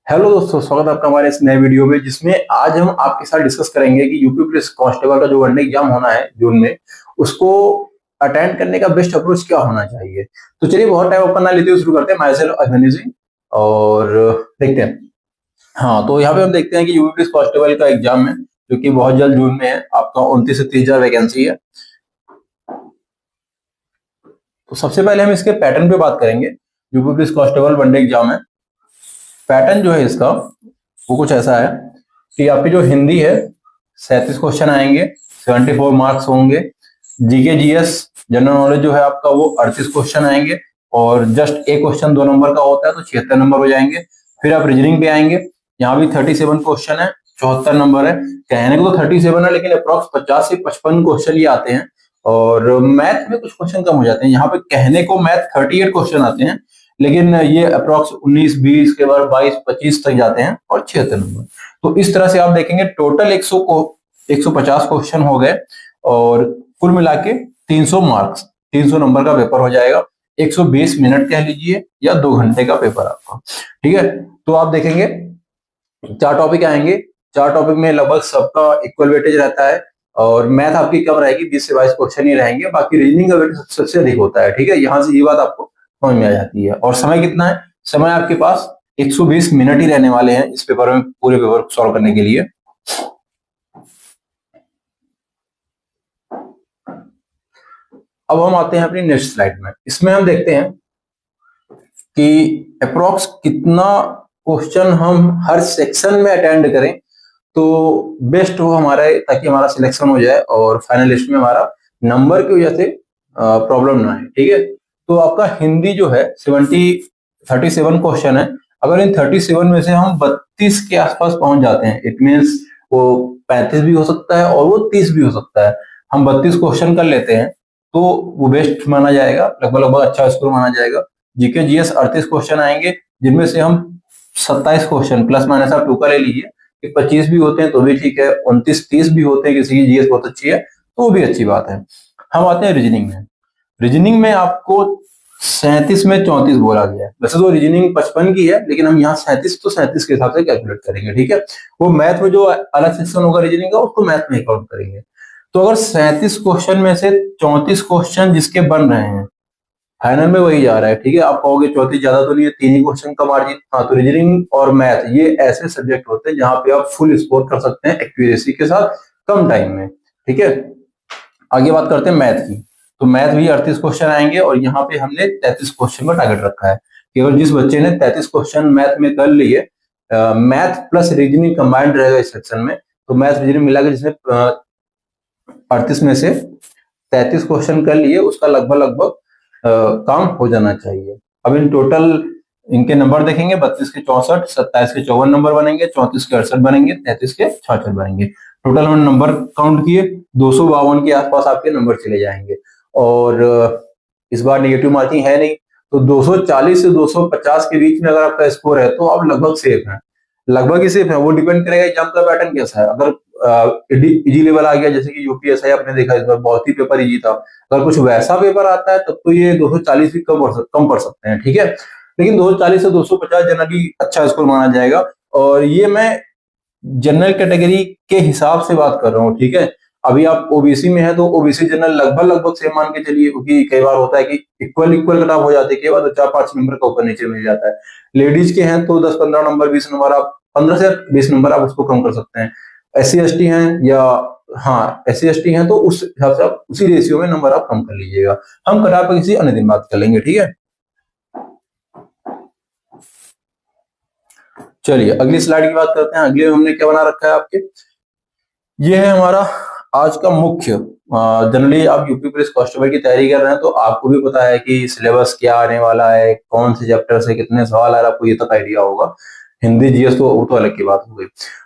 Hello दोस्तों, स्वागत है आपका हमारे इस नए वीडियो में जिसमें आज हम आपके साथ डिस्कस करेंगे कि यूपी पुलिस कांस्टेबल का जो वनडे एग्जाम होना है जून में, उसको अटेंड करने का बेस्ट अप्रोच क्या होना चाहिए। तो चलिए बहुत टाइम अपन ना लेते हुए शुरू करते हैं। माई सेल्फ अभिमन्यु सिंह और देखते हैं। हाँ, तो यहाँ पे हम देखते हैं कि यूपी पुलिस कांस्टेबल का एग्जाम है जो कि बहुत जल्द जून में है। आपका 29 से 30 हजार वैकेंसी है। तो सबसे पहले हम इसके पैटर्न पे बात करेंगे। UP police constable one day exam है, पैटर्न जो है इसका वो कुछ ऐसा है कि आपकी जो हिंदी है 37 क्वेश्चन आएंगे, 74 मार्क्स होंगे। जीके जीएस जनरल नॉलेज जो है आपका वो 38 क्वेश्चन आएंगे और जस्ट एक क्वेश्चन 2 नंबर का होता है तो 76 नंबर हो जाएंगे। फिर आप रीजनिंग पे आएंगे, यहाँ भी 37 क्वेश्चन है, 74 नंबर है। कहने को तो 37 है लेकिन अप्रोक्स 50 से 55 क्वेश्चन ही आते हैं और मैथ में कुछ क्वेश्चन कम हो जाते हैं। यहाँ पे कहने को मैथ 38 क्वेश्चन आते हैं लेकिन ये अप्रोक्स 19 20 के बाद 22 25 तक जाते हैं और 76 नंबर। तो इस तरह से आप देखेंगे टोटल 150 क्वेश्चन हो गए और कुल मिला के 300 मार्क्स, 300 नंबर का पेपर हो जाएगा। 120 मिनट कह लीजिए या 2 घंटे का पेपर आपका। ठीक है, तो आप देखेंगे 4 टॉपिक आएंगे। 4 टॉपिक में लगभग सबका इक्वल वेटेज रहता है और मैथ आपकी कम रहेगी, 20 से 22 क्वेश्चन ही रहेंगे। बाकी रीजनिंग का वेटेज सबसे अधिक होता है। ठीक है, यहाँ से ये बात आपको समझ में आ जाती है। और समय कितना है? समय आपके पास 120 मिनट ही रहने वाले हैं इस पेपर में, पूरे पेपर को सॉल्व करने के लिए। अब हम आते हैं अपनी नेक्स्ट स्लाइड में। इसमें हम देखते हैं कि अप्रोक्स कितना क्वेश्चन हम हर सेक्शन में अटेंड करें तो बेस्ट हो हमारा, ताकि हमारा सिलेक्शन हो जाए और फाइनल लिस्ट में हमारा नंबर की वजह से प्रॉब्लम ना है। ठीक है, तो आपका हिंदी जो है 37 क्वेश्चन है। अगर इन 37 में से हम 32 के आसपास पहुंच जाते हैं, इट मीन्स वो 35 भी हो सकता है और वो 30 भी हो सकता है। हम 32 क्वेश्चन कर लेते हैं तो वो बेस्ट माना जाएगा, लगभग लगभग अच्छा स्कोर माना जाएगा। जीके जीएस 38 क्वेश्चन आएंगे जिनमें से हम 27 क्वेश्चन प्लस माइनस आप 2 का ले लीजिए कि 25 भी होते हैं तो भी ठीक है, 29 30 भी होते हैं, किसी की जीएस बहुत अच्छी है तो वो भी अच्छी बात है। हम आते हैं रीजनिंग में। रीजनिंग में आपको 37 में 34 बोला गया है। वैसे तो रीजनिंग 55 की है लेकिन हम यहाँ 37 तो 37 के हिसाब से कैलकुलेट करेंगे। ठीक है, वो मैथ में जो अलग सेक्शन होगा रीजनिंग का उसको मैथ में काउंट करेंगे। तो अगर 37 क्वेश्चन में से 34 क्वेश्चन जिसके बन रहे हैं, फाइनल में वही जा रहा है। ठीक है, आप कहोगे 34 ज्यादा तो नहीं है, 3 ही क्वेश्चन का मार्जिन। हाँ, तो रीजनिंग और मैथ ये ऐसे सब्जेक्ट होते हैं जहां पे आप फुल स्कोर कर सकते हैं एक्यूरेसी के साथ कम टाइम में। ठीक है, आगे बात करते हैं मैथ की। तो मैथ भी 38 क्वेश्चन आएंगे और यहाँ पे हमने 33 क्वेश्चन का टारगेट रखा है कि अगर जिस बच्चे ने 33 क्वेश्चन मैथ में कर लिए, मैथ प्लस रीजनिंग कंबाइंड रहेगा इस सेक्शन में, तो मैथ रीजनिंग मिला के जिसने 38 में से 33 क्वेश्चन कर लिए उसका लगभग लगभग काम हो जाना चाहिए। अब इन टोटल इनके नंबर देखेंगे, 32 के 64, 27 के 54 नंबर बनेंगे, 34 के 68 बनेंगे, 33 के 66 बनेंगे। टोटल हमने नंबर काउंट किए, 252 के आसपास आपके नंबर चले जाएंगे। और इस बार नेगेटिव मार्किंग है नहीं, तो 240 से 250 के बीच में अगर आपका स्कोर है तो आप लगभग सेफ हैं। लगभग ही सेफ है, वो डिपेंड करेगा एग्जाम का पैटर्न कैसा है। अगर इजी लेवल आ गया जैसे कि यूपीएसआई आपने देखा इस बार बहुत ही पेपर इजी था, अगर कुछ वैसा पेपर आता है तब तो ये 240 भी कम पड़ सकते हैं। ठीक है, लेकिन 240 से 250 जनरली अच्छा स्कोर माना जाएगा। और ये मैं जनरल कैटेगरी के हिसाब से बात कर रहा हूँ। ठीक है, अभी आप ओबीसी में है तो ओबीसी जनरल लगभग लगभग सेम मान के चलिए, क्योंकि कई बार होता है कि इक्वल इक्वल कट ऑफ हो जाते हैं, कई बार तो 4-5 नंबर का ऊपर नीचे मिल जाता है। लेडीज के हैं तो 10-15 नंबर 20 नंबर आप 15 से 20 नंबर आप उसको कम कर सकते हैं। SC ST हैं या हाँ SC ST हैं तो उस हिसाब से आप उसी रेशियो में नंबर आप कम कर लीजिएगा। हम कट ऑफ पर किसी अन्य दिन बात कर लेंगे। ठीक है, चलिए अगली स्लाइड की बात करते हैं। अगले में हमने क्या बना रखा है आपके, ये है हमारा आज का मुख्य। जनरली आप यूपी पुलिस कांस्टेबल की तैयारी कर रहे हैं तो आपको भी पता है कि सिलेबस क्या आने वाला है, कौन से चैप्टर से कितने सवाल आ रहे हैं, आपको ये तक आइडिया होगा। हिंदी जीएस तो वो तो अलग की बात हो गई।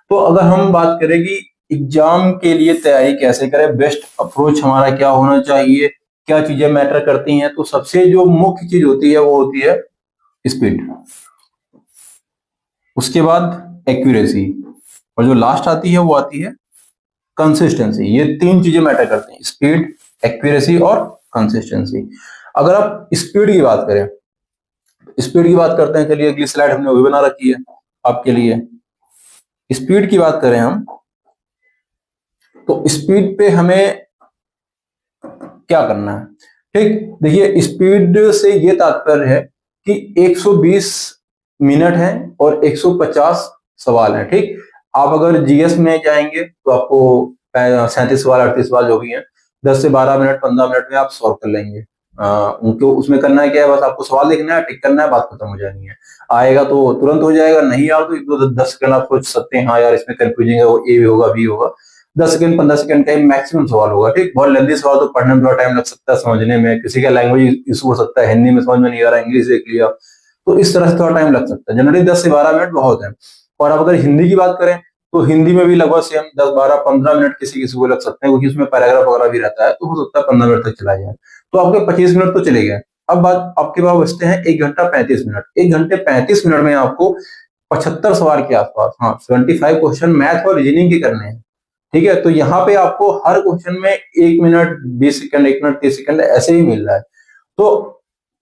तो अगर हम बात करें कि एग्जाम के लिए तैयारी कैसे करें, बेस्ट अप्रोच हमारा क्या होना चाहिए, क्या चीजें मैटर करती हैं, तो सबसे जो मुख्य चीज होती है वो होती है स्पीड, उसके बाद एक्यूरेसी और जो लास्ट आती है वो आती है कंसिस्टेंसी। ये 3 चीजें मैटर करती हैं, स्पीड, एक्यूरेसी और कंसिस्टेंसी। अगर आप स्पीड की बात करें, स्पीड की बात करते हैं, चलिए अगली स्लाइड हमने वो भी बना रखी है। आपके लिए। स्पीड की बात करें हम, तो स्पीड पे हमें क्या करना है, ठीक। देखिए, स्पीड से ये तात्पर्य है कि 120 मिनट है और 150 सवाल है, ठीक। आप अगर जीएस में जाएंगे तो आपको 37 सवाल 38 सवाल जो भी हैं 10 से 12 मिनट 15 मिनट में आप सॉल्व कर लेंगे। उनको उसमें करना है क्या है, बस आपको सवाल लिखना है, टिक करना है, बात खत्म हो जानी है। आएगा तो तुरंत हो जाएगा, नहीं आया तो 1-2-10 सेकंड आप सोच सकते हैं, हाँ यार इसमें कंफ्यूजिंग है, वो ए भी होगा बी होगा। 10 सेकंड 15 सेकंड का मैक्सिमम सवाल होगा, ठीक। बहुत लेंथी सवाल तो पढ़ने में थोड़ा टाइम लग सकता है, समझने में किसी का लैंग्वेज इशू हो सकता है, हिंदी में समझ में नहीं आ रहा, इंग्लिश देख लिया, तो इस तरह से थोड़ा टाइम लग सकता है। जनरली 10 से 12 मिनट बहुत है। और अब अगर हिंदी की बात करें तो हिंदी में भी लगभग सेम 10 12 15 मिनट किसी किसी को लग सकते हैं, क्योंकि उसमें पैराग्राफ वगैरह भी रहता है, तो हो सकता है 15 मिनट तक चला जाए, तो आपके 25 मिनट तो चले गए। अब बात आपके पास बचते हैं 1 घंटा 35 मिनट। 1 घंटे 35 मिनट में आपको 75 सवाल के आसपास, हाँ 75 क्वेश्चन मैथ और रीजनिंग के करने हैं, ठीक है। तो यहाँ पे आपको हर क्वेश्चन में 1 मिनट 20 सेकंड 1 मिनट 30 सेकंड ऐसे ही मिल रहा है। तो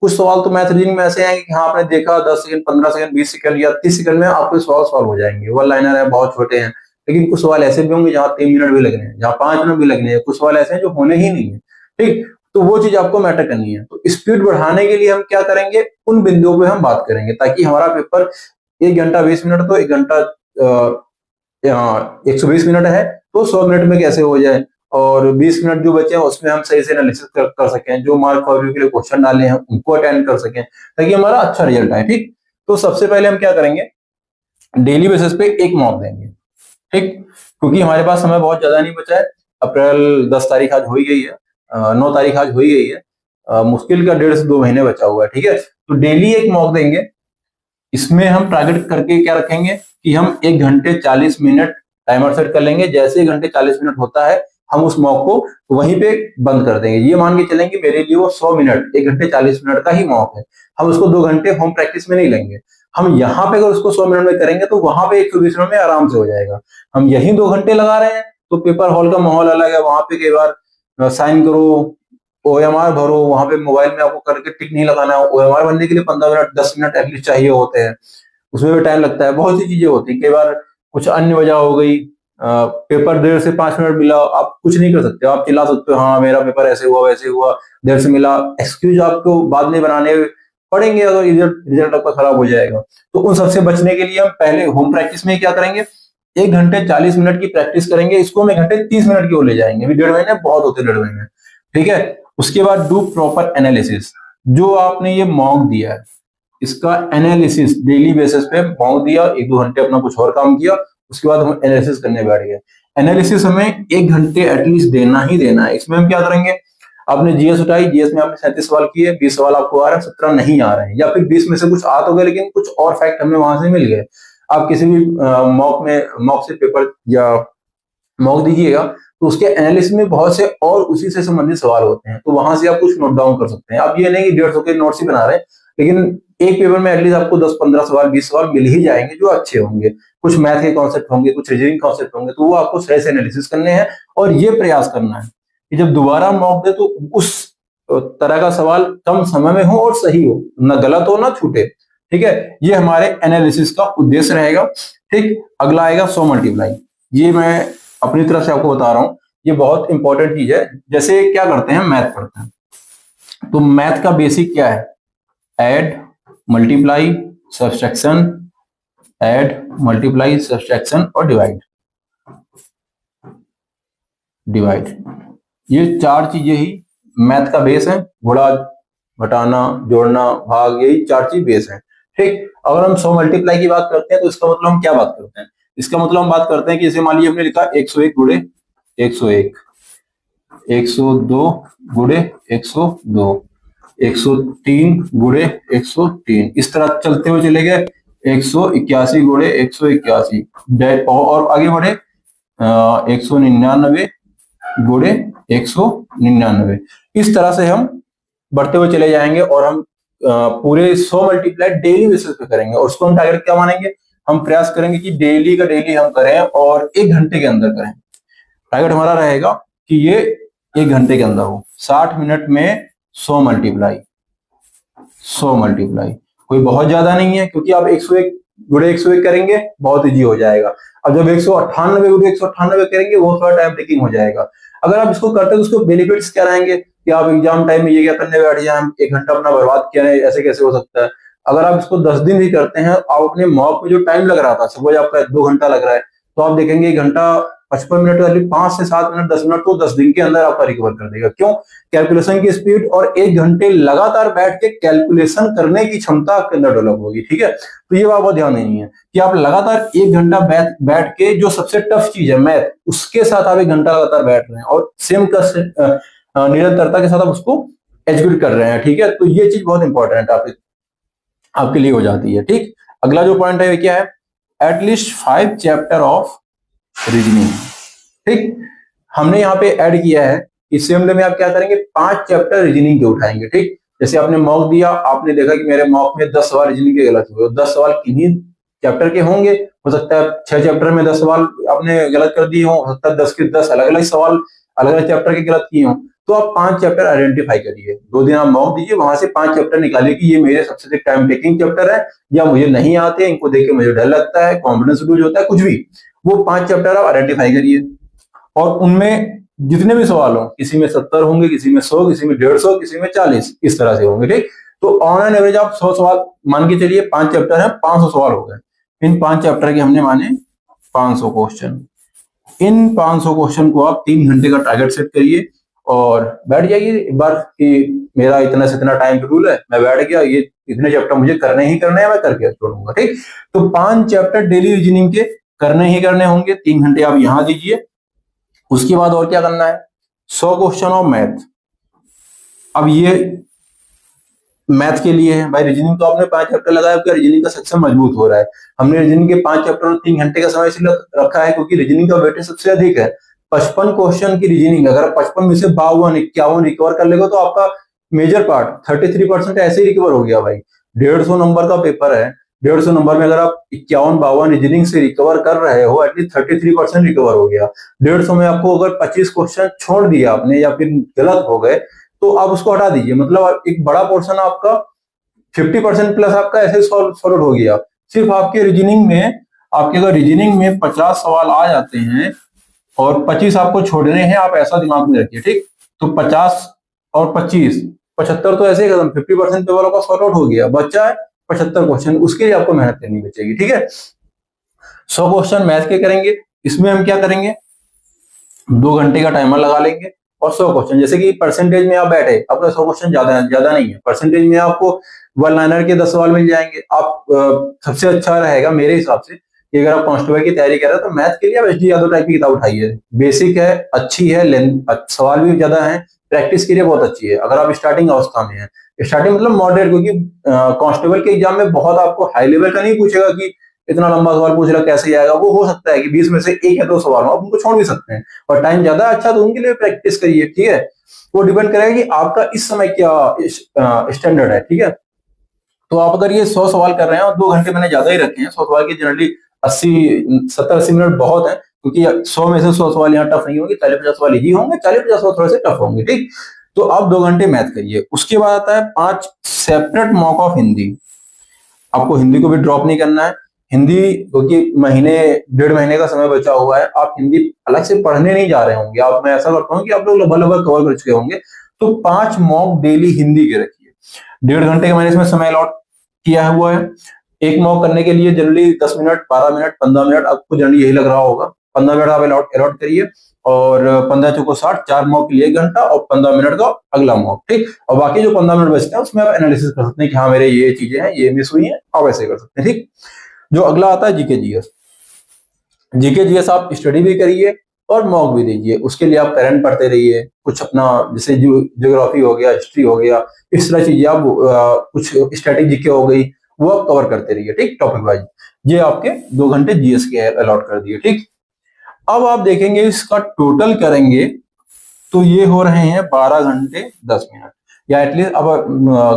कुछ सवाल तो मैथ रीजनिंग में ऐसे हैं कि हाँ आपने देखा 10 सेकंड 15 सेकंड 20 सेकंड या 30 सेकंड में आपके सवाल सॉल्व हो जाएंगे, वन लाइनर है, बहुत छोटे हैं। लेकिन कुछ सवाल ऐसे भी होंगे जहाँ 3 मिनट भी लगने हैं, जहाँ 5 मिनट भी लगने हैं, कुछ सवाल ऐसे हैं जो होने ही नहीं है, ठीक। तो वो चीज आपको मैटर करनी है। तो स्पीड बढ़ाने के लिए हम क्या करेंगे, उन बिंदुओं पे हम बात करेंगे, ताकि हमारा पेपर 1 घंटा 20 मिनट तो 1 घंटा 120 मिनट है, तो 100 मिनट में कैसे हो जाए, और 20 मिनट जो बचे हैं उसमें हम सही से एनालिसिस कर सकें, जो मार्क फॉर के लिए क्वेश्चन डाले हैं उनको अटेंड कर सकें, ताकि हमारा अच्छा रिजल्ट आए, ठीक। तो सबसे पहले हम क्या करेंगे, डेली बेसिस पे एक मॉक देंगे, ठीक। क्योंकि हमारे पास समय बहुत ज्यादा नहीं बचा है। अप्रैल 10 तारीख आज हो ही गई है, 9 तारीख आज हो ही गई है, मुश्किल का 1.5 से 2 महीने बचा हुआ है, ठीक है। तो डेली एक मॉक देंगे। इसमें हम टारगेट करके क्या रखेंगे कि हम 1 घंटे 40 मिनट टाइमर सेट कर लेंगे। जैसे 1 घंटे 40 मिनट होता है हम उस मॉक को वहीं पे बंद कर देंगे। ये मान के चलें कि मेरे लिए वो 100 मिनट 1 घंटे 40 मिनट का ही मॉक है, हम उसको 2 घंटे होम प्रैक्टिस में नहीं लेंगे। हम यहाँ पे अगर उसको 100 मिनट में करेंगे तो वहां पे 120 मिनट में आराम से हो जाएगा। हम यही 2 घंटे लगा रहे हैं तो पेपर हॉल का माहौल अलग है, वहां पे कई बार साइन करो, ओएमआर भरो, वहां पे मोबाइल में आपको करके टिक नहीं लगाना है। ओएमआर बनने के लिए 15 मिनट 10 मिनट एटलीस्ट चाहिए होते हैं, उसमें भी टाइम लगता है, बहुत सी चीजें होती है। कई बार कुछ अन्य वजह हो गई, पेपर देर से 5 मिनट मिला, आप कुछ नहीं कर सकते, आप चिल्ला सकते हो हाँ मेरा पेपर ऐसे हुआ वैसे हुआ, देर से मिला, एक्सक्यूज आपको बाद में बनाने पड़ेंगे अगर रिजल्ट आपका खराब हो जाएगा। तो उन सबसे बचने के लिए हम पहले होम प्रैक्टिस में क्या करेंगे, 1 घंटे 40 मिनट की प्रैक्टिस करेंगे, इसको हम 1 घंटे 30 मिनट की ओर ले जाएंगे। अभी 1.5 महीने बहुत होते 1.5 महीने, ठीक है। उसके बाद डू प्रॉपर एनालिसिस, जो आपने ये मॉक दिया है इसका एनालिसिस डेली बेसिस पे मॉक दिया, 1-2 घंटे अपना कुछ और काम किया, उसके बाद हम एनालिसिस करने बैठ गए। एनालिसिस हमें 1 घंटे एटलीस्ट देना ही देना है। इसमें हम क्या करेंगे, आपने जीएस उठाई, जीएस में आपने 37 सवाल किए, 20 सवाल आपको आ रहे हैं, 17 नहीं आ रहे हैं, या फिर 20 में से कुछ आ तो गए लेकिन कुछ और फैक्ट हमें वहां से मिल गए। आप किसी भी मॉक से पेपर या मॉक दीजिएगा तो उसके एनालिसिस में बहुत से और उसी से संबंधित सवाल होते हैं, तो वहां से आप कुछ नोट डाउन कर सकते हैं। आप ये नहीं कि 150 के नोट्स ही बना रहे हैं, लेकिन एक पेपर में एटलीस्ट आपको 10-15 सवाल 20 सवाल मिल ही जाएंगे जो अच्छे होंगे। कुछ मैथ के कॉन्सेप्ट होंगे, कुछ रीजनिंग कॉन्सेप्ट होंगे, तो वो आपको सही से एनालिसिस करने हैं और ये प्रयास करना है कि जब दोबारा मॉक दे तो उस तरह का सवाल कम समय में हो और सही हो, ना गलत हो ना छूटे, ठीक है। ये हमारे एनालिसिस का उद्देश्य रहेगा, ठीक। अगला आएगा 100 मल्टीप्लाई। ये मैं अपनी तरफ से आपको बता रहा हूं, ये बहुत इंपॉर्टेंट चीज है। जैसे क्या करते हैं, मैथ पढ़ते हैं, तो मैथ का बेसिक क्या है, add multiply subtraction, add multiply subtraction और डिवाइड। ये 4 चीजें ही मैथ का बेस है, गुणा घटाना जोड़ना भाग, यही 4 चीज बेस है, ठीक। अगर हम 100 मल्टीप्लाई की बात करते हैं तो इसका मतलब हम क्या बात करते हैं, इसका मतलब हम बात करते हैं कि जैसे मान लीजिए हमने लिखा 101 गुणे 101, 102 गुणे 102, 103 गुणे 103, इस तरह चलते हुए चले गए 181 गुणे 181, और आगे बढ़े 199 गुणे 199। इस तरह से हम बढ़ते हुए चले जाएंगे और हम पूरे 100 मल्टीप्लाई डेली बेसिस पे करेंगे, और उसको हम टारगेट क्या मानेंगे, हम प्रयास करेंगे कि डेली का डेली हम करें और 1 घंटे के अंदर करें। टारगेट हमारा रहेगा कि ये 1 घंटे के अंदर हो, 60 मिनट में 100 मल्टीप्लाई। 100 मल्टीप्लाई कोई बहुत ज्यादा नहीं है, क्योंकि आप 101 गुणे 101 करेंगे बहुत इजी हो जाएगा। अब जब 198 गुणे 198 करेंगे वो थोड़ा टाइम टेकिंग हो जाएगा। अगर आप इसको करते हैं तो उसको बेनिफिट्स क्या रहेंगे कि आप एग्जाम टाइम में ये क्या करने बैठ जाए, हम 1 घंटा अपना बर्बाद किया है, ऐसे कैसे हो सकता है। अगर आप इसको 10 दिन भी करते हैं, आप अपने मॉक में जो टाइम लग रहा था, सपोज आपका 2 घंटा लग रहा है, तो आप देखेंगे 1 घंटा 55 मिनट वाली 5 से 7 मिनट 10 मिनट को 10 दिन के अंदर आपका रिकवर कर देगा। क्यों? कैलकुलेशन की स्पीड और 1 घंटे लगातार बैठ के कैलकुलेशन करने की क्षमता आपके अंदर डेवलप होगी। ठीक है, तो ये बात बहुत ध्यान देनी है कि आप लगातार 1 घंटा बैठ के जो सबसे टफ चीज है मैथ, उसके साथ आप 1 घंटा लगातार बैठ रहे हैं और सेम का निरंतरता के साथ आप उसको एग्जीक्यूट कर रहे हैं। ठीक है, तो ये चीज बहुत इंपॉर्टेंट आपके लिए हो जाती है। ठीक, अगला जो पॉइंट है क्या है, एटलीस्ट 5 चैप्टर ऑफ रीजनिंग। ठीक, हमने यहाँ पे ऐड किया है इस सेम में आप क्या करेंगे, 5 चैप्टर रीजनिंग के उठाएंगे। ठीक, जैसे आपने मॉक दिया, आपने देखा कि मेरे मॉक में 10 सवाल रीजनिंग के गलत हुए, 10 सवाल किन्हीं चैप्टर के होंगे, हो सकता है 6 चैप्टर में 10 सवाल आपने गलत कर दिए हो सकता है 10 के 10 अलग अलग सवाल अलग अलग चैप्टर के गलत किए हों। तो आप 5 चैप्टर आइडेंटिफाई करिए, 2 दिन आप मॉक दीजिए, वहां से 5 चैप्टर निकालिए कि ये मेरे सबसे अधिक टाइम टेकिंग चैप्टर है या मुझे नहीं आते, इनको देख के मुझे डर लगता है, कॉन्फिडेंस लूज होता है, कुछ भी, वो 5 चैप्टर आप आइडेंटिफाई करिए और उनमें जितने भी सवाल हो, किसी में 70 होंगे, किसी में 100, किसी में 150, किसी में 40, इस तरह से होंगे। ठीक, तो ऑन एन एवरेज आप 100 सवाल मान के चलिए, 5 चैप्टर है, 500 सवाल हो गए। इन 5 चैप्टर के हमने माने 500 क्वेश्चन। इन 500 क्वेश्चन को आप 3 घंटे का टारगेट सेट करिए और बैठ जाइए एक बार कि मेरा इतना से इतना टाइम शेड्यूल है, मैं बैठ गया, ये इतने चैप्टर मुझे करने ही करने हैं, मैं करके छोड़ूंगा। ठीक, तो 5 चैप्टर डेली रीजनिंग के करने ही करने होंगे, 3 घंटे आप यहां दीजिए। उसके बाद और क्या करना है, 100 क्वेश्चन ऑफ मैथ। अब ये मैथ के लिए है भाई, रीजनिंग तो आपने 5 चैप्टर लगाया, रीजनिंग का सेक्शन मजबूत हो रहा है। हमने रीजनिंग के 5 चैप्टर और 3 घंटे का समय इसलिए रखा है क्योंकि रीजनिंग का वेटेज सबसे अधिक है। 55 क्वेश्चन की रीजनिंग, अगर 55 में से 52 51 रिकवर कर लेगा तो आपका मेजर पार्ट 33% ऐसे ही रिकवर हो गया भाई। 150 नंबर का पेपर है, 150 नंबर में अगर आप 51 52 रीजनिंग से रिकवर कर रहे हो, एटलीस्ट 33% रिकवर हो गया। 150 में आपको अगर 25 क्वेश्चन छोड़ दिया आपने या फिर गलत हो गए तो आप उसको हटा दीजिए, मतलब एक बड़ा पोर्शन आपका 50% प्लस आपका ऐसे सॉल्व हो गया। सिर्फ आपके रीजनिंग में, आपके अगर रीजनिंग में 50 सवाल आ जाते हैं और 25 आपको छोड़ने हैं, आप ऐसा दिमाग में रखिए। ठीक, तो 50 और 25 75 तो ऐसे ही खत्म, 50% पेपर आपका सॉर्ट आउट हो गया, बच्चा है 75 क्वेश्चन, उसके लिए आपको मेहनत करनी बचेगी। ठीक है, 100 क्वेश्चन मैथ के करेंगे, इसमें हम क्या करेंगे, 2 घंटे का टाइमर लगा लेंगे और 100 क्वेश्चन, जैसे कि परसेंटेज में आप बैठे, आपका 100 क्वेश्चन ज्यादा नहीं है, परसेंटेज में आपको 1 लाइनर के 10 सवाल मिल जाएंगे। आप सबसे अच्छा रहेगा मेरे हिसाब से कि अगर आप कांस्टेबल की तैयारी कर रहे हो तो मैथ के लिए आप एचडी यादव टाइप की किताब उठाइए, बेसिक है, अच्छी है, सवाल भी ज्यादा है, प्रैक्टिस के लिए बहुत अच्छी है। अगर आप स्टार्टिंग अवस्था में है, स्टार्टिंग मतलब मॉडरेट, क्योंकि कांस्टेबल के एग्जाम में बहुत आपको हाई लेवल का नहीं पूछेगा कि इतना लंबा सवाल पूछ रहा कैसे आएगा, वो हो सकता है कि 20 में से 1 या 2 सवाल हो, आप उनको छोड़ भी सकते हैं और टाइम ज्यादा अच्छा तो उनके लिए प्रैक्टिस करिए। ठीक है, वो डिपेंड करेगा कि आपका इस समय क्या स्टैंडर्ड है। ठीक है, तो आप अगर ये 100 सवाल कर रहे हैं और 2 घंटे मैंने ज्यादा ही रखे हैं, 100 सवाल की जनरली 70-80 मिनट बहुत है, क्योंकि 100 में से 100 सवाल यहाँ टफ नहीं होंगे, 40-50 सवाल इजी होंगे, 40-50 सवाल थोड़े से टफ होंगे। ठीक, तो आप 2 घंटे मैथ करिए। उसके बाद आता है 5 सेपरेट मॉक ऑफ हिंदी। आपको हिंदी को भी ड्रॉप नहीं करना है, हिंदी क्योंकि 1.5 महीने का समय बचा हुआ है, आप हिंदी अलग से पढ़ने नहीं जा रहे होंगे, आप, मैं ऐसा करता हूँ कि आप लोग लगभग कवर कर चुके होंगे, तो 5 मॉक डेली हिंदी के रखिए। 1.5 घंटे का मैंने इसमें समय अलॉट किया हुआ है। एक मॉक करने के लिए जनरली 10 मिनट, 12 मिनट, 15 मिनट, आपको जनरली यही लग रहा होगा, 15 मिनट आप अलॉट करिए और 15 चौको 60, 4 मॉक के लिए 1 घंटा और 15 मिनट का अगला मॉक। ठीक, और बाकी जो 15 मिनट बचते हैं उसमें आप एनालिसिस कर सकते हैं कि हाँ मेरे ये चीजें हैं, ये मिस हुई हैं, आप ऐसे कर सकते हैं। ठीक, जो अगला आता है जीके जीएस। जीके जीएस आप स्टडी भी करिए और मॉक भी दीजिए, उसके लिए आप करंट पढ़ते रहिए, कुछ अपना जैसे ज्योग्राफी हो गया, हिस्ट्री हो गया, इस तरह चीजें आप कुछ स्टैटिक जीके हो गई, वो आप कवर करते रहिए। ठीक, टॉपिक वाइज। ये आपके 2 घंटे जीएस के अलॉट कर दिए। ठीक, अब आप देखेंगे इसका टोटल करेंगे तो ये हो रहे हैं 12 घंटे 10 मिनट, या एटलीस्ट अब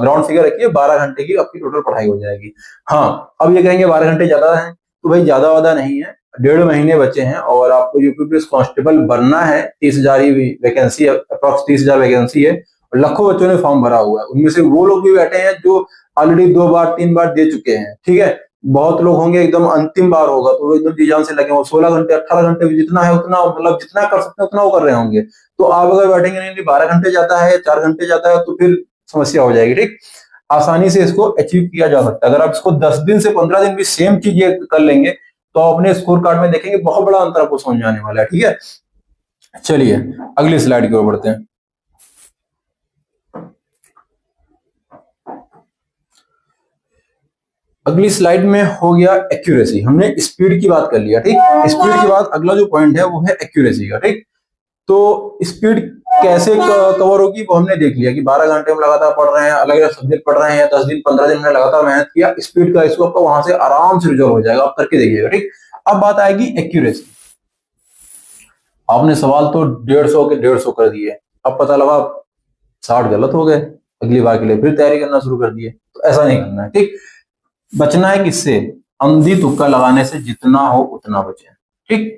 ग्राउंड फिगर रखिए 12 घंटे की आपकी टोटल पढ़ाई हो जाएगी। हाँ, अब ये कहेंगे 12 घंटे ज्यादा है, तो भाई ज्यादा वादा नहीं है, 1.5 महीने बचे हैं और आपको यूपी पुलिस कांस्टेबल बनना है। 30,000 ही वैकेंसी, अप्रॉक्स 30,000 वैकेंसी है और लाखों बच्चों ने फॉर्म भरा हुआ है, उनमें से वो लोग भी बैठे हैं जो ऑलरेडी 2 बार 3 बार दे चुके हैं। ठीक है, बहुत लोग होंगे एकदम अंतिम बार होगा तो वो एकदम जी जान से लगे होंगे, 16 घंटे 18 घंटे जितना है उतना, मतलब जितना कर सकते हैं उतना वो कर रहे होंगे। तो आप अगर बैठेंगे नहीं 12 घंटे जाता है 4 घंटे जाता है तो फिर समस्या हो जाएगी। ठीक, आसानी से इसको अचीव किया जा सकता है। अगर आप इसको 10 दिन से 15 दिन भी सेम चीज ये कर लेंगे तो आप अपने स्कोर कार्ड में देखेंगे बहुत बड़ा अंतर आपको समझ में आने वाला है। ठीक है, चलिए अगली स्लाइड की ओर बढ़ते हैं। अगली स्लाइड में हो गया एक्यूरेसी, हमने स्पीड की बात कर लिया। ठीक, स्पीड के बाद अगला जो पॉइंट है वो है एक्यूरेसी का। ठीक, तो स्पीड कैसे कवर होगी वो हमने देख लिया कि 12 घंटे में लगातार पढ़ रहे हैं, अलग अलग सब्जेक्ट पढ़ रहे हैं, 10 दिन 15 दिन में लगातार मेहनत किया, स्पीड का इशू आपका वहां से आराम से रिजॉल्व हो जाएगा, आप करके देखिएगा। ठीक, अब बात आएगी एक्यूरेसी। आपने सवाल तो 150 के 150 कर दिए, अब पता लगा 60 गलत हो गए, अगली बार के लिए फिर तैयारी करना शुरू कर दिए, तो ऐसा नहीं करना है। ठीक, बचना है किससे? अंधी तुक्का लगाने से, जितना हो उतना बचे। ठीक,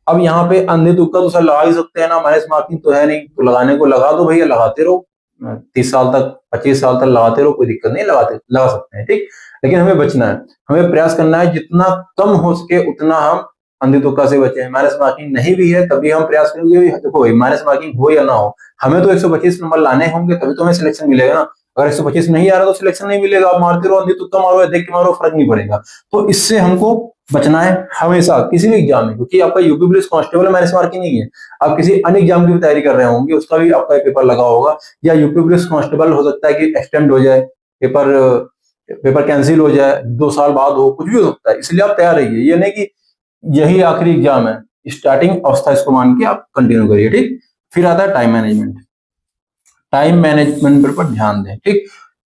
अब यहाँ पे अंधे तुक्का तो सर लगा ही सकते हैं ना, माइनस मार्किंग तो है नहीं, तो लगाने को लगा दो भैया, लगाते रहो 30 साल तक 25 साल तक लगाते रहो, कोई दिक्कत नहीं, लगा सकते हैं। ठीक, लेकिन हमें बचना है, हमें प्रयास करना है जितना कम हो सके उतना हम अंधे तुक्का से बचे। माइनस मार्किंग नहीं भी है तभी हम प्रयास करेंगे। देखो भाई, माइनस मार्किंग हो या ना हो, हमें तो 125 नंबर लाने होंगे तभी तो हमें सिलेक्शन मिलेगा ना। अगर 125 नहीं आ रहा तो सिलेक्शन नहीं मिलेगा। आप मारते रहो, अंधी तुक्का मारो, देख के मारो, फर्क नहीं पड़ेगा। तो इससे हमको बचना है हमेशा किसी भी एग्जाम में, क्योंकि आपका UP police constable minus marking नहीं है, आप किसी अन्य एग्जाम की भी तैयारी कर रहे होंगे, उसका भी आपका पेपर लगा होगा, या यूपी पुलिस कांस्टेबल हो सकता है कि एक्सटेंड हो जाए पेपर कैंसिल हो जाए, 2 साल बाद हो, कुछ भी हो सकता है, इसलिए आप तैयार रहिए। ये नहीं कि यही आखिरी एग्जाम है, स्टार्टिंग अवस्था इसको मान के आप कंटिन्यू करिए। ठीक, फिर आता है टाइम मैनेजमेंट। टाइम मैनेजमेंट पर ध्यान दें। ठीक,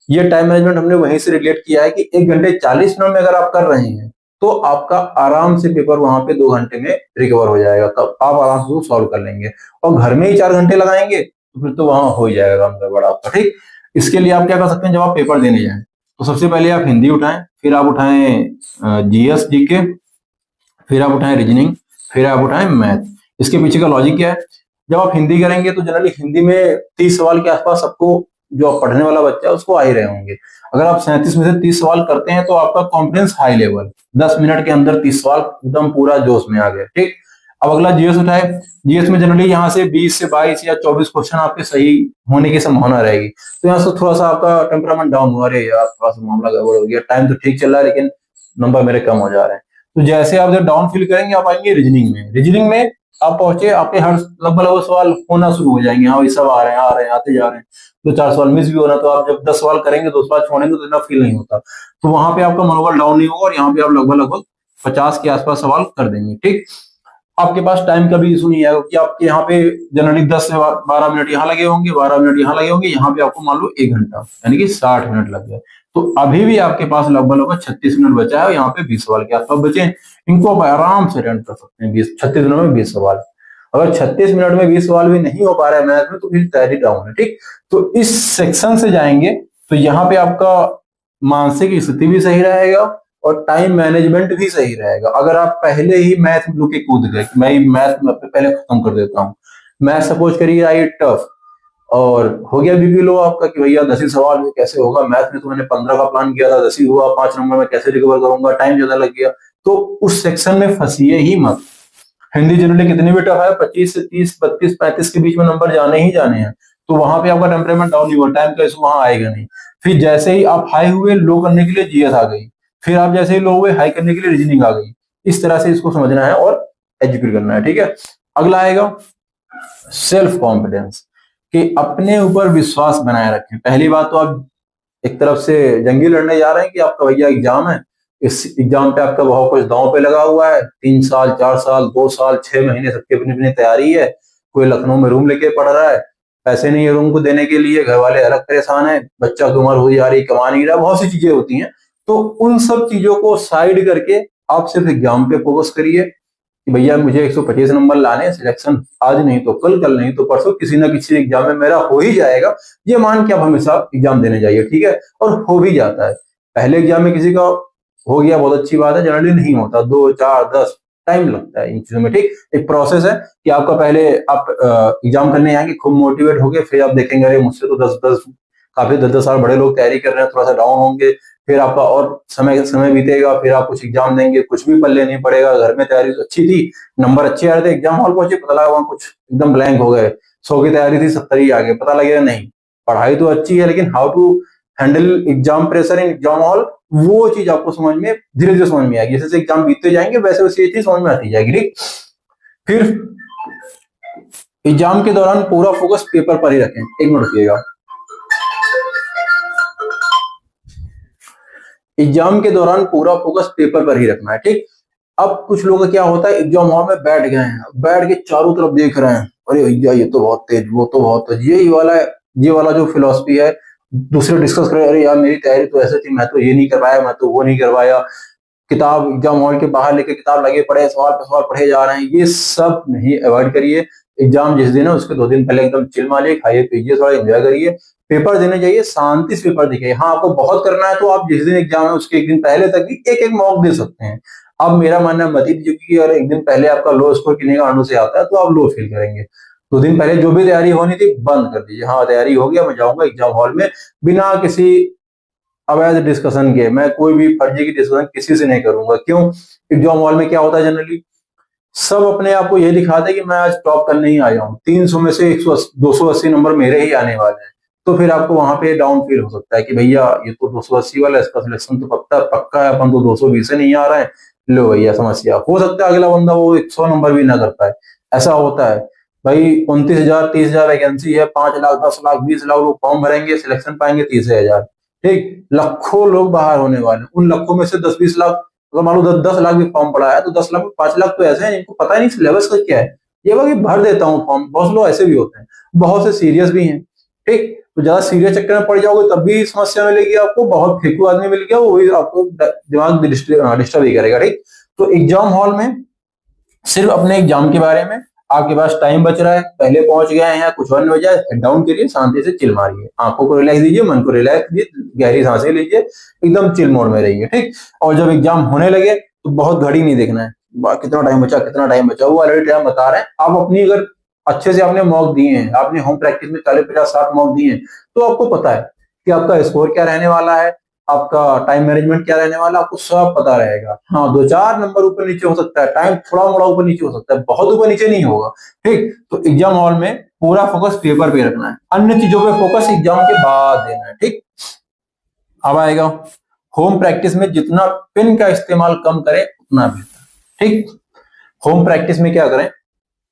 ये टाइम मैनेजमेंट हमने वहीं से रिलेट किया है कि 1 घंटे 40 मिनट में अगर आप कर रहे हैं तो आपका आराम से पेपर वहां पे 2 घंटे में रिकवर हो जाएगा, तब आप आराम से उसको सॉल्व कर लेंगे। और घर में ही 4 घंटे लगाएंगे तो फिर तो वहां हो ही जाएगा गड़बड़ आपका। ठीक, इसके लिए आप क्या कर सकते हैं, जब आप पेपर देने जाएं तो सबसे पहले आप हिंदी उठाएं, फिर आप उठाएं जीएस जीके, फिर आप उठाएं रीजनिंग, फिर आप उठाएं मैथ। इसके पीछे का लॉजिक क्या है? जब आप हिंदी करेंगे तो जनरली हिंदी में 30 सवाल के आसपास सबको, जो आप पढ़ने वाला बच्चा है उसको आ ही रहे होंगे। अगर आप 37 में से 30 सवाल करते हैं तो आपका कॉन्फिडेंस हाई लेवल, 10 मिनट के अंदर 30 सवाल एकदम पूरा जोश में आ गए। ठीक, अब अगला जीएस उठाए। जीएस में जनरली यहाँ से 20 से 22 या 24 क्वेश्चन आपके सही होने की संभावना रहेगी। तो यहाँ से थोड़ा सा आपका टेम्परामेंट डाउन हुआ, अरे यार थोड़ा सा मामला गड़बड़ हो गया, टाइम तो ठीक चल रहा है लेकिन नंबर मेरे कम हो जा रहे हैं। तो जैसे आप जब डाउन फील करेंगे आप आएंगे रीजनिंग में। रीजनिंग में आप पहुंचे, आपके हर लगभग सवाल होना शुरू हो जाएंगे, हाँ सब आ रहे हैं आते जा रहे हैं, 2-4 सवाल मिस भी हो रहा है, तो आप जब 10 सवाल करेंगे 2 सवाल छोड़ेंगे तो इतना फील नहीं होता। तो वहां पे आपका मनोबल डाउन नहीं होगा और यहाँ पे आप लगभग 50 के आसपास सवाल कर देंगे। ठीक, आपके पास टाइम का भी इशू नहीं आएगा कि आपके यहाँ पे जनरली 10 से 12 मिनट यहाँ लगे होंगे, 12 मिनट यहाँ लगे होंगे, यहाँ पे आपको मान लो 1 घंटा यानी कि 60 मिनट लग गए। तो अभी भी आपके पास लगभग 36 मिनट बचा है, यहाँ पे 20 सवाल के आसपास बचे, इनको आप आराम से अटेंड कर सकते हैं। 36 मिनट में 20 सवाल। अगर 36 मिनट में 20 सवाल भी नहीं हो पा रहा है मैथ में तो फिर तैयारी डाउन है। ठीक, तो इस सेक्शन से जाएंगे तो यहाँ पे आपका मानसिक स्थिति भी सही रहेगा और टाइम मैनेजमेंट भी सही रहेगा। अगर आप पहले ही मैथ में के कूद गए कि मैं मैथ में पहले खत्म कर देता हूँ, मैथ सपोज करिए आई टफ और हो गया बीपी लो आपका कि भैया 10 ही सवाल में कैसे होगा, मैथ में तो मैंने 15 का प्लान किया था, 10 ही हुआ, 5 नंबर में कैसे रिकवर करूंगा, टाइम ज्यादा लग गया, तो उस सेक्शन में फंसिए ही मत। हिंदी जनरली कितनी भी टफ है, 25 से 30, 32, 35 के बीच में नंबर जाने ही जाने हैं, तो वहां पे आपका टेम्परेमेंट डाउन नहीं हुआ, टाइम का इशू वहां आएगा नहीं। फिर जैसे ही आप हाई हुए, लो करने के लिए जीएस आ गई, फिर आप जैसे ही लो हुए, हाई करने के लिए रीजनिंग आ गई। इस तरह से इसको समझना है और एग्जीक्यूट करना है। ठीक है, अगला आएगा सेल्फ कॉन्फिडेंस, कि अपने ऊपर विश्वास बनाए रखें। पहली बात तो आप एक तरफ से जंगी लड़ने जा रहे हैं कि आपका भैया एग्जाम है, इस एग्जाम पे आपका बहुत कुछ दांव पे लगा हुआ है, 3 साल 4 साल 2 साल 6 महीने सबकी अपनी अपनी तैयारी है, कोई लखनऊ में रूम लेके पढ़ रहा है, पैसे नहीं है रूम को देने के लिए, घर वाले अलग परेशान है, बच्चा की उम्र हो जा रही, कमा नहीं रहा, बहुत सी चीजें होती हैं। तो उन सब चीजों को साइड करके आप सिर्फ एग्जाम पे फोकस करिए कि भैया मुझे 125 नंबर लाने, सिलेक्शन आज नहीं तो कल नहीं तो परसों किसी ना किसी एग्जाम में मेरा हो ही जाएगा, ये मान के आप हमेशा एग्जाम देने जाइए। ठीक है, और हो भी जाता है। पहले एग्जाम में किसी का हो गया बहुत अच्छी बात है, जनरली नहीं होता, 2 4 10 टाइम लगता है इन चीजों में। ठीक, एक प्रोसेस है कि आपका पहले आप एग्जाम करने आएंगे खूब मोटिवेट हो गए, फिर आप देखेंगे अरे मुझसे तो 10 10 काफी 10 10 साल बड़े लोग तैयारी कर रहे हैं, थोड़ा सा डाउन होंगे, फिर आपका और समय बीतेगा, फिर आप कुछ एग्जाम देंगे, कुछ भी पल्ले नहीं पड़ेगा। घर में तैयारी अच्छी थी, नंबर अच्छे आ रहे थे, एग्जाम हॉल पहुंचे, पता लगा वहां कुछ एकदम ब्लैंक हो गए। 100 की तैयारी थी, 70 ही आ गए। पता लगेगा नहीं, पढ़ाई तो अच्छी है लेकिन how to handle exam pressure in exam hall, वो चीज आपको समझ में धीरे धीरे समझ में आएगी। जैसे एग्जाम बीतते जाएंगे वैसे वैसे ये चीज समझ में आती जाएगी। ठीक, फिर एग्जाम के दौरान पूरा फोकस पेपर पर ही रखें। एक मिनट रुकिएगा। एग्जाम के दौरान पूरा फोकस पेपर पर ही रखना है। ठीक, अब कुछ लोगों का क्या होता है, एग्जाम हॉल में बैठ गए हैं, बैठ के चारों तरफ देख रहे हैं, अरे भैया ये तो बहुत तेज, वो तो बहुत तेज, ये वाला जो फिलॉसफी है। दूसरे डिस्कस कर रहे, अरे यार मेरी तैयारी तो ऐसे थी, मैं तो ये नहीं कर पाया, मैं तो वो नहीं करवाया। किताब एग्जाम हॉल के बाहर लेके किताब लगे पड़े, सवाल पे सवाल पढ़े जा रहे हैं, ये सब नहीं, अवॉइड करिए। एग्जाम जिस दिन है उसके 2 दिन पहले एकदम चिल मारिए, खाइए पीजिए, थोड़ा एंजॉय करिए। पेपर देने जाइए, शांति से पेपर दिखाइए। हाँ, आपको बहुत करना है तो आप जिस दिन एग्जाम है उसके 1 दिन पहले तक भी एक एक मॉक दे सकते हैं। अब मेरा मानना मत ही दीजिए कि अगर 1 दिन पहले आपका लो स्कोर किन्हीं कारणों से आता है तो आप लो फील करेंगे। 2 दिन पहले जो भी तैयारी होनी थी बंद कर दीजिए। हाँ, तैयारी हो गया, मैं जाऊंगा एग्जाम हॉल में बिना किसी अवैध डिस्कशन के, मैं कोई भी फर्जी की डिस्कशन किसी से नहीं करूंगा। क्यों, एग्जाम हॉल में क्या होता है, जनरली सब अपने आप को ये दिखाते हैं कि मैं आज टॉप करने ही आया हूँ, 300 में से 280 नंबर मेरे ही आने वाले हैं। तो फिर आपको वहां पे डाउन फील हो सकता है कि भैया ये तो 280 वाला, इसका सिलेक्शन तो पक्का है, अपन तो 220 से नहीं आ रहे हैं। लो भैया, समस्या हो सकता है अगला बंदा वो 100 नंबर भी ना कर पाए। ऐसा होता है भाई। 29,000 30,000 वैकेंसी है, 5 लाख 10 लाख 20 लाख लोग फॉर्म भरेंगे, सिलेक्शन पाएंगे 30,000। ठीक, लाखों लोग बाहर होने वाले, उन लाखों में से 10-20 लाख, अगर मान लो 10 लाख भी फॉर्म पड़ा है तो 10 लाख में 5 लाख तो ऐसे हैं जिनको पता ही नहीं सिलेबस का क्या है, ये बाकी भर देता हूँ फॉर्म। बहुत लोग ऐसे भी होते हैं, बहुत से सीरियस भी हैं। ठीक, तो ज्यादा सीरियस चक्कर में पड़ जाओगे तब भी समस्या मिलेगी आपको। बहुत फेंकू आदमी मिल गया, वो भी आपको दिमाग डिस्टर्ब ही करेगा। ठीक, तो एग्जाम हॉल में सिर्फ अपने एग्जाम के बारे में, आपके पास टाइम बच रहा है, पहले पहुंच गए हैं, कुछ वन हो जाए, हेड डाउन करिए, शांति से चिल मारिए, आंखों को रिलैक्स दीजिए, मन को रिलैक्स दीजिए, गहरी सांसें लीजिए, एकदम चिल मोड में रहिए। ठीक, और जब एग्जाम होने लगे तो बहुत घड़ी नहीं देखना है, कितना टाइम बचा कितना टाइम बचा, वो ऑलरेडी टाइम बता रहे हैं। आप अपनी अगर अच्छे से आपने मॉक दिए हैं, आपने होम प्रैक्टिस में 40-50-60 मॉक दिए हैं, तो आपको पता है कि आपका स्कोर क्या रहने वाला है, आपका टाइम मैनेजमेंट क्या रहने वाला, आपको सब पता रहेगा। हाँ, 2-4 नंबर ऊपर नीचे हो सकता है, टाइम थोड़ा मोड़ा ऊपर नीचे हो सकता है, बहुत ऊपर नीचे नहीं होगा। ठीक, तो एग्जाम हॉल में पूरा फोकस पेपर पे रखना है, अन्य चीजों पे फोकस एग्जाम के बाद देना है। ठीक, अब आएगा होम प्रैक्टिस में जितना पेन का इस्तेमाल कम करें उतना बेहतर। ठीक, होम प्रैक्टिस में क्या करें,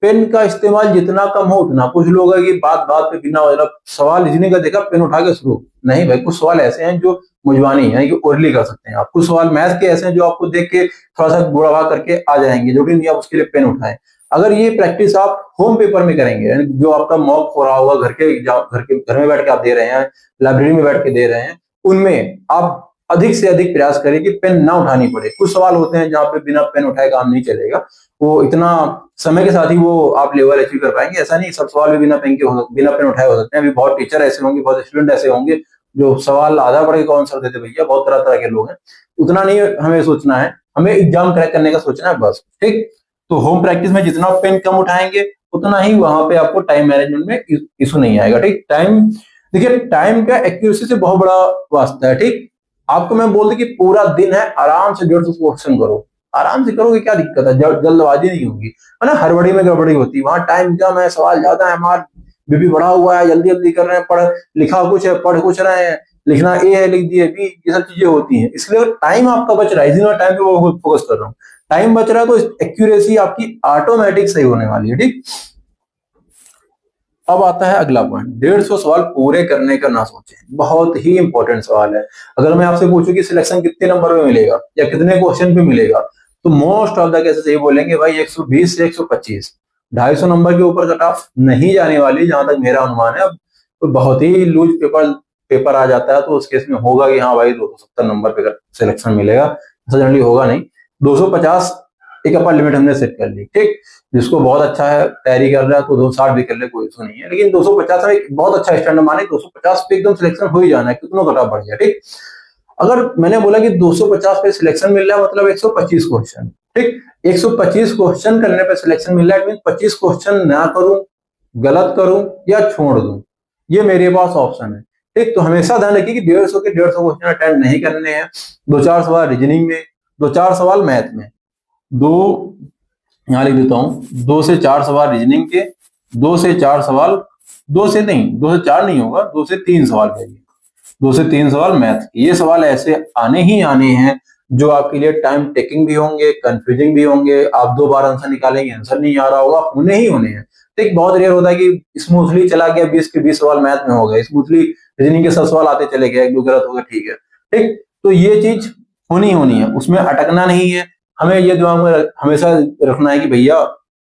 पेन का इस्तेमाल जितना कम हो उतना। कुछ लोग है कि बात बात पे बिना मतलब सवाल लिखने का देखा पेन उठा के शुरू, नहीं भाई, कुछ सवाल ऐसे हैं जो मुंजवानी है कि ओरली कर सकते हैं आप, कुछ सवाल मैथ के ऐसे हैं जो आपको देख के थोड़ा सा गुड़ावा करके आ जाएंगे, जरूरी नहीं आप उसके लिए पेन उठाएं। अगर ये प्रैक्टिस आप होम पेपर में करेंगे, जो आपका मॉक हो रहा होगा घर में बैठ के आप दे रहे हैं, लाइब्रेरी में बैठ के दे रहे हैं, उनमें आप अधिक से अधिक प्रयास करें कि पेन ना उठानी पड़े। कुछ सवाल होते हैं जहाँ पे बिना पेन उठाए काम नहीं चलेगा, वो इतना समय के साथ ही वो आप लेवल अचीव कर पाएंगे। ऐसा नहीं सब सवाल भी बिना पेन उठाए हो सकते हैं। अभी बहुत टीचर ऐसे होंगे, बहुत स्टूडेंट ऐसे होंगे जो सवाल आधा पढ़ के आंसर देते भैया, बहुत तरह तरह के लोग हैं। उतना नहीं हमें सोचना है, हमें एग्जाम क्रैक करने का सोचना है बस। ठीक, तो होम प्रैक्टिस में जितना पेन कम उठाएंगे उतना ही वहां पे आपको टाइम मैनेजमेंट में इशू नहीं आएगा। ठीक, टाइम देखिए, टाइम का एक्यूरेसी से बहुत बड़ा वास्ता है। ठीक, आपको मैं बोल दूं कि पूरा दिन है, आराम से 150 क्वेश्चन करो, आराम से करोगे, क्या दिक्कत है, जल्दबाजी नहीं होगी, है ना। हड़बड़ी में गड़बड़ी होती है, वहां टाइम कम है, सवाल ज्यादा है, हमारा बीपी बढ़ा हुआ है, जल्दी जल्दी कर रहे हैं, पढ़ लिखा कुछ है, पढ़ कुछ रहे हैं, लिखना ए है लिख दिए बी, ये सब चीजें होती हैं। इसलिए टाइम आपका बच रहा है, इसी टाइम पे वो फोकस कर रहा हूँ। टाइम बच रहा है तो एक्यूरेसी आपकी ऑटोमेटिक सही होने वाली है। ठीक, अब आता है अगला पॉइंट, 150 सवाल पूरे करने का ना सोचें। बहुत ही इंपॉर्टेंट सवाल है। अगर मैं आपसे पूछूं कि सिलेक्शन कितने नंबर में मिलेगा या कितने क्वेश्चन पे मिलेगा, तो मोस्ट ऑफ द केसेस ये बोलेंगे भाई 120 से 125, 250 नंबर के ऊपर कट ऑफ नहीं जाने वाली, जहां तक मेरा अनुमान है। अब तो बहुत ही लूज पेपर आ जाता है तो उस केस में होगा कि हाँ भाई 270 नंबर पे सिलेक्शन मिलेगा, ऐसा जनरली होगा नहीं। 250 एक अपर लिमिट हमने सेट कर ली। ठीक, जिसको बहुत अच्छा है तैयारी कर रहा है तो 260 भी कर ले, कोई इशू नहीं है। लेकिन 250 में एक बहुत अच्छा स्टैंडर्ड माने, 250 पे एकदम सिलेक्शन हो ही जाना है, कितना कटा बढ़ गया। ठीक, अगर मैंने बोला कि 250 पे सिलेक्शन मिल रहा है मतलब 125 क्वेश्चन। ठीक, 125 क्वेश्चन करने पे सिलेक्शन मिल रहा है, 25 क्वेश्चन ना करूं, गलत करूं या छोड़ दूं, ये मेरे पास ऑप्शन है। ठीक, तो हमेशा ध्यान रखिए कि 150 क्वेश्चन अटेंड नहीं करने हैं। 2-4 सवाल रीजनिंग में, 2-4 सवाल मैथ में, दो यहाँ लिख देता हूँ, 2 से 4 सवाल रीजनिंग के, 2 से 4 सवाल, 2 से 4 नहीं होगा, 2 से 3 सवाल करिए, 2 से 3 सवाल मैथ। ये सवाल ऐसे आने ही आने हैं जो आपके लिए टाइम टेकिंग भी होंगे, कंफ्यूजिंग भी होंगे, आप 2 बार आंसर निकालेंगे, आंसर नहीं आ रहा होगा, होने ही होने हैं। ठीक, बहुत रेयर होता है कि स्मूथली चला गया, 20 के 20 सवाल मैथ में हो गए, स्मूथली रीजनिंग के 7 सवाल आते चले गए, 1-2 गलत हो गए, ठीक है। ठीक, तो ये चीज होनी है, उसमें अटकना नहीं है। हमें ये दिमाग में हमेशा रखना है कि भैया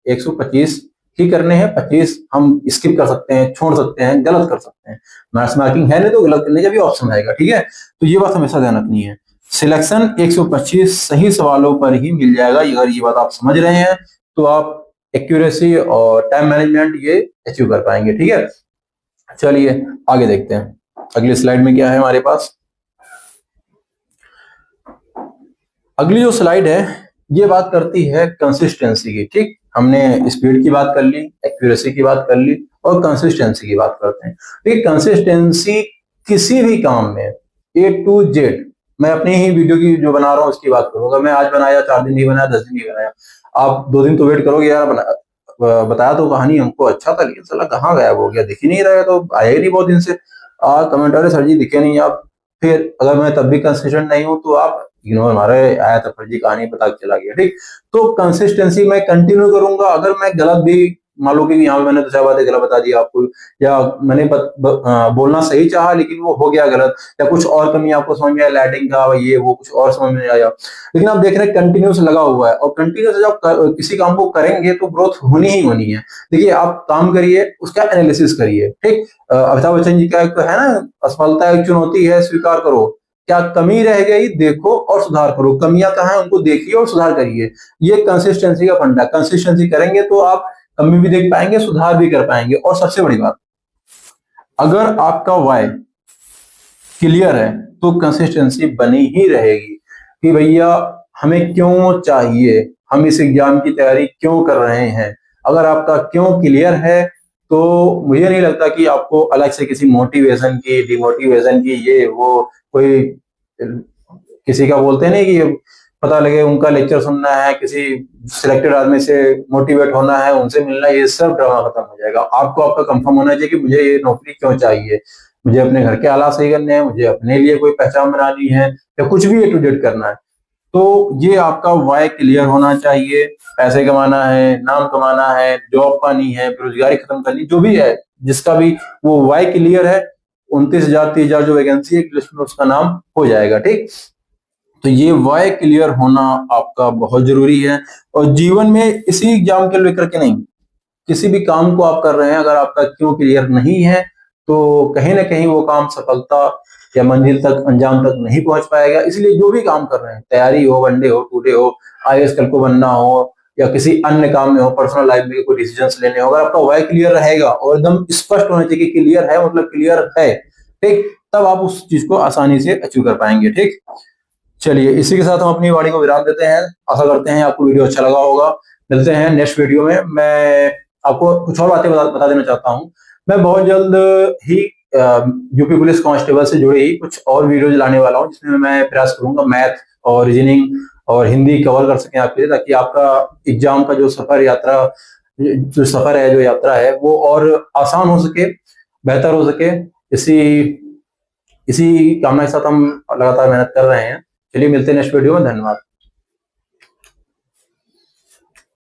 125 ही करने हैं, 25 हम स्किप कर सकते हैं, छोड़ सकते हैं, गलत कर सकते हैं, मैथ्स मार्किंग है नहीं तो गलत करने का भी ऑप्शन आएगा, ठीक है। तो ये बात हमेशा ध्यान रखनी है। सिलेक्शन 125 सही सवालों पर ही मिल जाएगा, अगर ये बात आप समझ रहे हैं तो आप एक्यूरेसी और टाइम मैनेजमेंट ये अचीव कर पाएंगे, ठीक है। चलिए आगे देखते हैं, अगली स्लाइड में क्या है हमारे पास। अगली जो स्लाइड है ये बात करती है कंसिस्टेंसी की। ठीक, हमने स्पीड की बात कर ली, एक्यूरेसी की बात कर ली, और कंसिस्टेंसी की बात करते हैं। ठीक, कंसिस्टेंसी किसी भी काम में A to Z, मैं अपनी ही वीडियो की जो बना रहा हूँ उसकी बात करूंगा। मैं आज बनाया, 4 दिन नहीं बनाया, 10 दिन नहीं बनाया, आप 2 दिन तो वेट करोगे यार, बताया तो कहानी हमको अच्छा था, लेकिन साला कहाँ गायब हो गया, दिख ही नहीं रहा है, तो आया ही नहीं बहुत दिन से। कमेंट अरे सर जी दिखे नहीं आप। फिर अगर मैं तब भी कंसिस्टेंट नहीं हूँ तो आप इग्नोर मारे, आया था फर्जी कहानी, पता चला गया। ठीक, तो कंसिस्टेंसी मैं कंटिन्यू करूंगा। अगर मैं गलत भी, मान लो कि यहाँ पे मैंने 2-4 बातें गलत बता दी आपको, या मैंने बोलना सही चाहा लेकिन वो हो गया गलत, या कुछ और कमी आपको समझ में आया, लाइटिंग का ये वो कुछ और समझ में आया, लेकिन आप देख रहे हैं कंटिन्यूस लगा हुआ है, और कंटिन्यूस जब किसी काम को करेंगे तो ग्रोथ होनी ही होनी है। देखिए आप काम करिए, उसका एनालिसिस करिए। ठीक, अमिताभ बच्चन जी का एक है ना, असफलता एक चुनौती है, स्वीकार करो, क्या कमी रह गई देखो और सुधार करो, कमियां कहाँ है उनको देखिए और सुधार करिए। ये कंसिस्टेंसी का फंडा, कंसिस्टेंसी करेंगे तो आप कमी भी देख पाएंगे, सुधार भी कर पाएंगे। और सबसे बड़ी बात, अगर आपका वाई क्लियर है तो कंसिस्टेंसी बनी ही रहेगी कि भैया हमें क्यों चाहिए, हम इस एग्जाम की तैयारी क्यों कर रहे हैं। अगर आपका क्यों क्लियर है तो मुझे नहीं लगता कि आपको अलग से किसी मोटिवेशन की, डिमोटिवेशन की, ये वो कोई किसी का बोलते हैं नहीं कि पता लगे उनका लेक्चर सुनना है, किसी सिलेक्टेड आदमी से मोटिवेट होना है, उनसे मिलना, ये सब ड्रामा खत्म हो जाएगा। आपको आपका कंफर्म होना चाहिए कि मुझे ये नौकरी क्यों चाहिए, मुझे अपने घर के हालात सही करने हैं, मुझे अपने लिए कोई पहचान बनानी है, या कुछ भी A to Z करना है। तो ये आपका वाई क्लियर होना चाहिए। पैसे कमाना है, नाम कमाना है, जॉब पानी है, बेरोजगारी खत्म करनी, जो भी है, जिसका भी वो वाई क्लियर है, 29,000 30,000 जो वैकेंसी है लिस्ट में उसका नाम हो जाएगा। ठीक, तो ये वाई क्लियर होना आपका बहुत जरूरी है। और जीवन में इसी एग्जाम के लेकर के नहीं, किसी भी काम को आप कर रहे हैं, अगर आपका क्यों क्लियर नहीं है तो कहीं ना कहीं वो काम सफलता या मंजिल तक, अंजाम तक नहीं पहुंच पाएगा। इसलिए जो भी काम कर रहे हैं, तैयारी हो, वनडे हो, टूडे हो, IAS कल को बनना हो, या किसी अन्य काम में हो, पर्सनल लाइफ में कोई डिसीजन लेने हो, अगर आपका वाई क्लियर रहेगा और एकदम स्पष्ट होना चाहिए कि क्लियर है मतलब क्लियर है, ठीक, तब आप उस चीज को आसानी से अचीव कर पाएंगे। ठीक, चलिए इसी के साथ हम अपनी वाणी को विराम देते हैं। आशा करते हैं आपको वीडियो अच्छा लगा होगा। मिलते हैं नेक्स्ट वीडियो में। मैं आपको कुछ और बातें बता देना चाहता हूँ। मैं बहुत जल्द ही यूपी पुलिस कांस्टेबल से जुड़े ही कुछ और वीडियोज लाने वाला हूँ, जिसमें मैं प्रयास करूंगा मैथ और रीजनिंग और हिंदी कवर कर सकें आपके लिए, ताकि आपका एग्जाम का जो सफर है, जो यात्रा है, वो और आसान हो सके, बेहतर हो सके। इसी इसी कामना के साथ हम लगातार मेहनत कर रहे हैं। चलिए मिलते हैं नेक्स्ट वीडियो में। धन्यवाद।